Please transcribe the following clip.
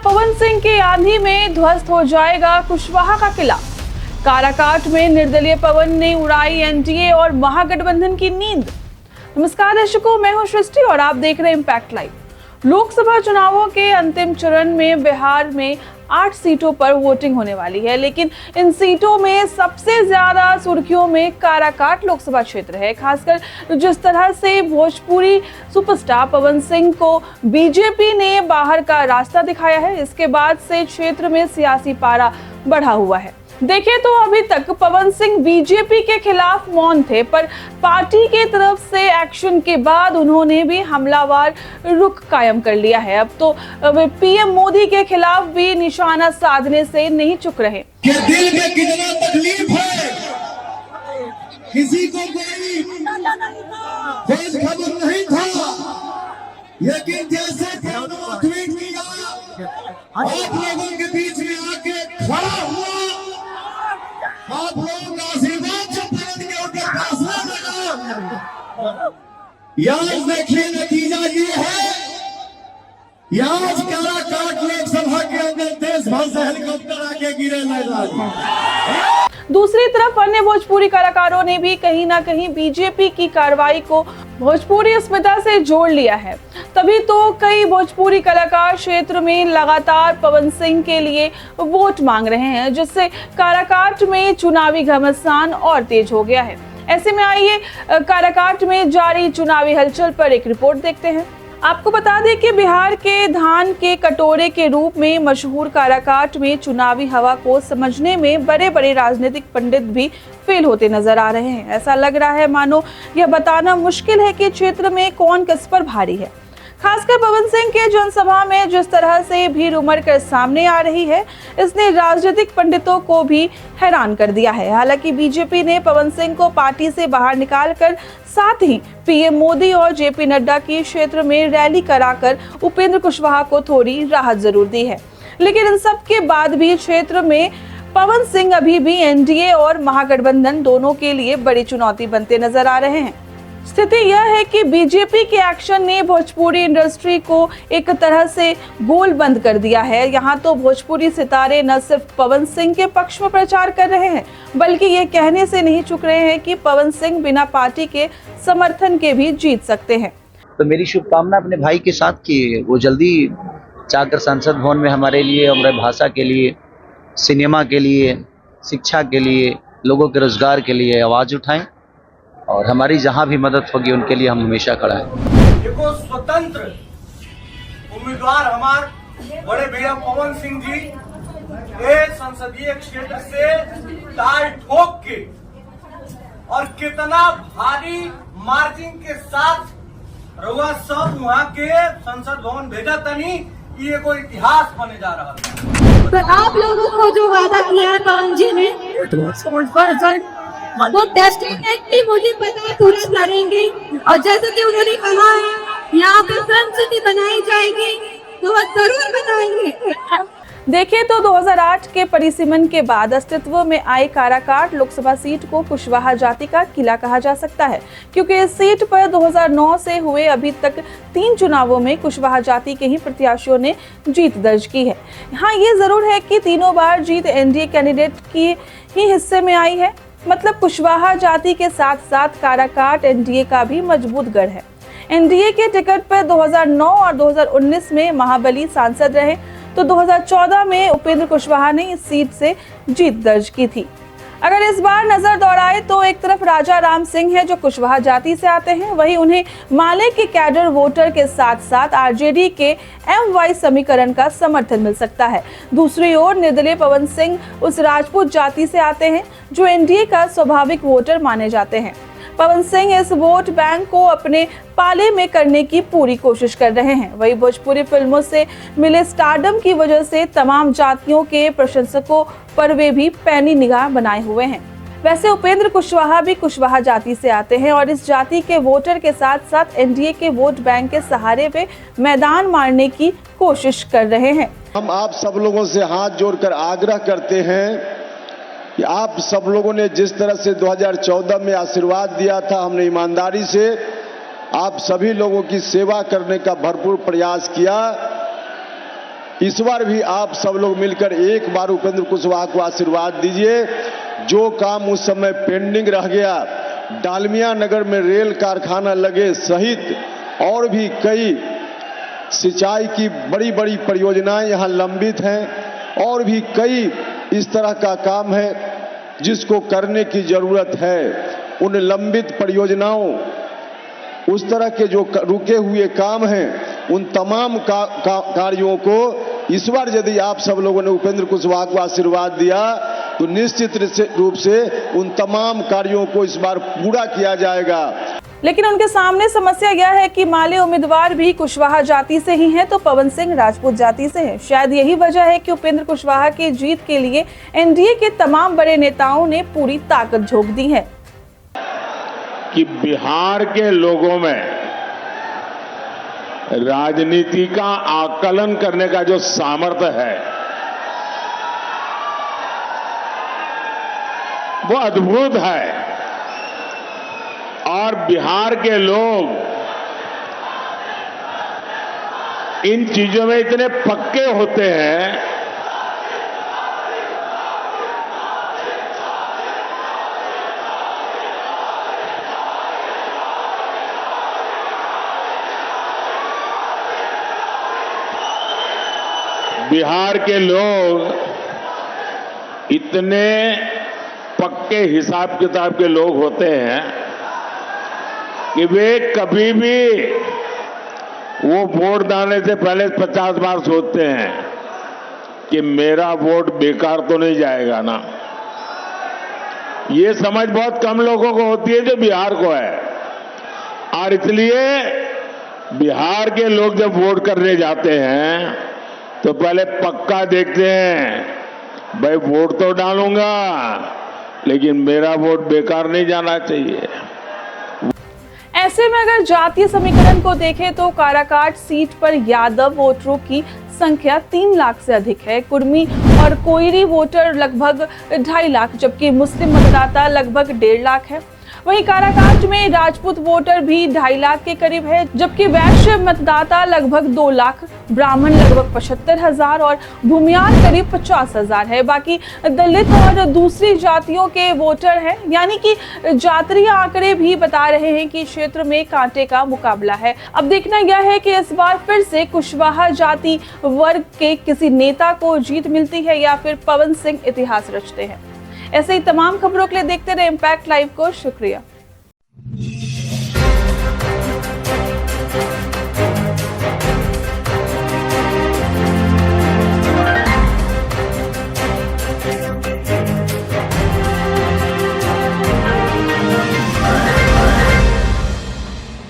पवन सिंह की आंधी में ध्वस्त हो जाएगा कुशवाहा का किला। काराकाट में निर्दलीय पवन ने उड़ाई एनडीए और महागठबंधन की नींद। नमस्कार दर्शकों, मैं हूं सृष्टि और आप देख रहे हैं इम्पैक्ट लाइव। लोकसभा चुनावों के अंतिम चरण में बिहार में 8 सीटों पर वोटिंग होने वाली है, लेकिन इन सीटों में सबसे ज्यादा सुर्खियों में काराकाट लोकसभा क्षेत्र है। खासकर जिस तरह से भोजपुरी सुपरस्टार पवन सिंह को बीजेपी ने बाहर का रास्ता दिखाया है, इसके बाद से क्षेत्र में सियासी पारा बढ़ा हुआ है। देखें तो अभी तक पवन सिंह बीजेपी के खिलाफ मौन थे, पर पार्टी के तरफ से एक्शन के बाद उन्होंने भी हमलावर रुख कायम कर लिया है। अब तो पीएम मोदी के खिलाफ भी निशाना साधने से नहीं चुक रहे। कि दिल में कितना तकलीफ है, किसी को कोई खबर नहीं था, लेकिन जैसे ट्वीट किया आप लोगों के बीच में आके खड़ा हुआ, आप लोगों का आशीर्वाद से पलट के उनके फैसला लगा। याद देखिए, नतीजा ये है, आज काराकाट लोकसभा के अंदर देश भर से हेलीकॉप्टर आके गिरे मैदान। दूसरी तरफ अन्य भोजपुरी कलाकारों ने भी कहीं ना कहीं बीजेपी की कार्रवाई को भोजपुरी अस्मिता से जोड़ लिया है। तभी तो कई भोजपुरी कलाकार क्षेत्र में लगातार पवन सिंह के लिए वोट मांग रहे हैं, जिससे काराकाट में चुनावी घमासान और तेज हो गया है। ऐसे में आइए काराकाट में जारी चुनावी हलचल पर एक रिपोर्ट देखते हैं। आपको बता दें कि बिहार के धान के कटोरे के रूप में मशहूर काराकाट में चुनावी हवा को समझने में बड़े बड़े राजनीतिक पंडित भी फेल होते नजर आ रहे हैं। ऐसा लग रहा है मानो यह बताना मुश्किल है कि क्षेत्र में कौन किस पर भारी है। खासकर पवन सिंह के जनसभा में जिस तरह से भीड़ उमड़ कर सामने आ रही है, इसने राजनीतिक पंडितों को भी हैरान कर दिया है। हालांकि बीजेपी ने पवन सिंह को पार्टी से बाहर निकालकर साथ ही पीएम मोदी और जेपी नड्डा की क्षेत्र में रैली कराकर उपेंद्र कुशवाहा को थोड़ी राहत जरूर दी है, लेकिन इन सब के बाद भी क्षेत्र में पवन सिंह अभी भी एनडीए और महागठबंधन दोनों के लिए बड़ी चुनौती बनते नजर आ रहे हैं। स्थिति यह है कि बीजेपी के एक्शन ने भोजपुरी इंडस्ट्री को एक तरह से गोल बंद कर दिया है। यहाँ तो भोजपुरी सितारे न सिर्फ पवन सिंह के पक्ष में प्रचार कर रहे हैं, बल्कि ये कहने से नहीं चुक रहे हैं कि पवन सिंह बिना पार्टी के समर्थन के भी जीत सकते हैं। तो मेरी शुभकामना अपने भाई के साथ की वो जल्दी जाकर संसद भवन में हमारे लिए, हमारे भाषा के लिए, सिनेमा के लिए, शिक्षा के लिए, लोगों के रोजगार के लिए आवाज उठाएं और हमारी जहां भी मदद होगी उनके लिए हम हमेशा खड़ा हैं। देखो, स्वतंत्र उम्मीदवार हमारे बड़े भैया पवन सिंह जी इस संसदीय क्षेत्र से ताल ठोक के और कितना भारी मार्जिन के साथ रउआ सब वहाँ के संसद भवन भेजा तनी, ये कोई इतिहास बने जा रहा है। तो आप लोगों को जो वादा किया है पवन जी ने, वो डेस्टिनेटली मुझे पता तुरंत लड़ेंगे, और जैसे कि उन्होंने कहा है यहाँ पे संसद बनाई जाएगी, तो वो जरूर बनाएंगे। देखें तो 2008 के परिसीमन के बाद अस्तित्व में आई काराकाट लोकसभा सीट को कुशवाहा जाति का किला कहा जा सकता है, क्योंकि इस सीट पर 2009 से हुए अभी तक 3 चुनावों में कुशवाहा जाति के ही प्रत्याशियों ने जीत दर्ज की है। हाँ, ये जरूर है कि तीनों बार जीत एनडीए कैंडिडेट की ही हिस्से में आई है। मतलब कुशवाहा जाति के साथ साथ काराकाट एनडीए का भी मजबूत गढ़ है। एनडीए के टिकट पर 2009 और 2019 में महाबली सांसद रहे, तो 2014 में उपेंद्र कुशवाहा ने इस सीट से जीत दर्ज की थी। अगर इस बार नजर दौड़ाए तो एक तरफ राजा राम सिंह है जो कुशवाहा जाति से आते हैं, वहीं उन्हें माले के कैडर वोटर के साथ साथ आरजेडी के MY समीकरण का समर्थन मिल सकता है। दूसरी ओर निर्दलीय पवन सिंह उस राजपूत जाति से आते हैं जो एनडीए का स्वाभाविक वोटर माने जाते हैं। पवन सिंह इस वोट बैंक को अपने पाले में करने की पूरी कोशिश कर रहे हैं। वही भोजपुरी फिल्मों से मिले स्टारडम की वजह से तमाम जातियों के प्रशंसकों पर वे भी पैनी निगाह बनाए हुए हैं। वैसे उपेंद्र कुशवाहा भी कुशवाहा जाति से आते हैं और इस जाति के वोटर के साथ साथ एनडीए के वोट बैंक के सहारे वे मैदान मारने की कोशिश कर रहे हैं। हम आप सब लोगों से हाथ जोड़कर आग्रह करते हैं कि आप सब लोगों ने जिस तरह से 2014 में आशीर्वाद दिया था, हमने ईमानदारी से आप सभी लोगों की सेवा करने का भरपूर प्रयास किया। इस बार भी आप सब लोग मिलकर एक बार उपेंद्र कुशवाहा को आशीर्वाद दीजिए। जो काम उस समय पेंडिंग रह गया, डालमिया नगर में रेल कारखाना लगे सहित और भी कई सिंचाई की बड़ी बड़ी परियोजनाएं यहाँ लंबित हैं और भी कई इस तरह का काम है जिसको करने की जरूरत है। उन लंबित परियोजनाओं, उस तरह के जो रुके हुए काम हैं, उन तमाम कार्यों को इस बार यदि आप सब लोगों ने उपेंद्र कुशवाहा को आशीर्वाद दिया तो निश्चित रूप से उन तमाम कार्यों को इस बार पूरा किया जाएगा। लेकिन उनके सामने समस्या यह है कि माले उम्मीदवार भी कुशवाहा जाति से ही हैं तो पवन सिंह राजपूत जाति से हैं। शायद यही वजह है कि उपेंद्र कुशवाहा की जीत के लिए एनडीए के तमाम बड़े नेताओं ने पूरी ताकत झोंक दी है। कि बिहार के लोगों में राजनीति का आकलन करने का जो सामर्थ्य है वो अद्भुत है और बिहार के लोग इन चीजों में इतने पक्के होते हैं बिहार के लोग इतने पक्के हिसाब किताब के लोग होते हैं कि वे कभी भी वो वोट डालने से पहले 50 बार सोचते हैं कि मेरा वोट बेकार तो नहीं जाएगा ना। ये समझ बहुत कम लोगों को होती है जो बिहार को है और इसलिए बिहार के लोग जब वोट करने जाते हैं तो पहले पक्का देखते हैं, भाई वोट तो डालूंगा लेकिन मेरा वोट बेकार नहीं जाना चाहिए। ऐसे में अगर जातीय समीकरण को देखें तो काराकाट सीट पर यादव वोटरों की संख्या 3 लाख से अधिक है। कुर्मी और कोयरी वोटर लगभग 2.5 लाख, जबकि मुस्लिम मतदाता लगभग 1.5 लाख है। वहीं काराकाट में राजपूत वोटर भी 2.5 लाख के करीब है, जबकि वैश्य मतदाता लगभग 2 लाख, ब्राह्मण लगभग 75,000 और भूमियार करीब 50,000 है। बाकी दलित और दूसरी जातियों के वोटर हैं, यानी कि जातीय आंकड़े भी बता रहे हैं कि क्षेत्र में कांटे का मुकाबला है। अब देखना यह है कि इस बार फिर से कुशवाहा जाति वर्ग के किसी नेता को जीत मिलती है या फिर पवन सिंह इतिहास रचते हैं। ऐसे ही तमाम खबरों के लिए देखते रहे इम्पैक्ट लाइव को। शुक्रिया।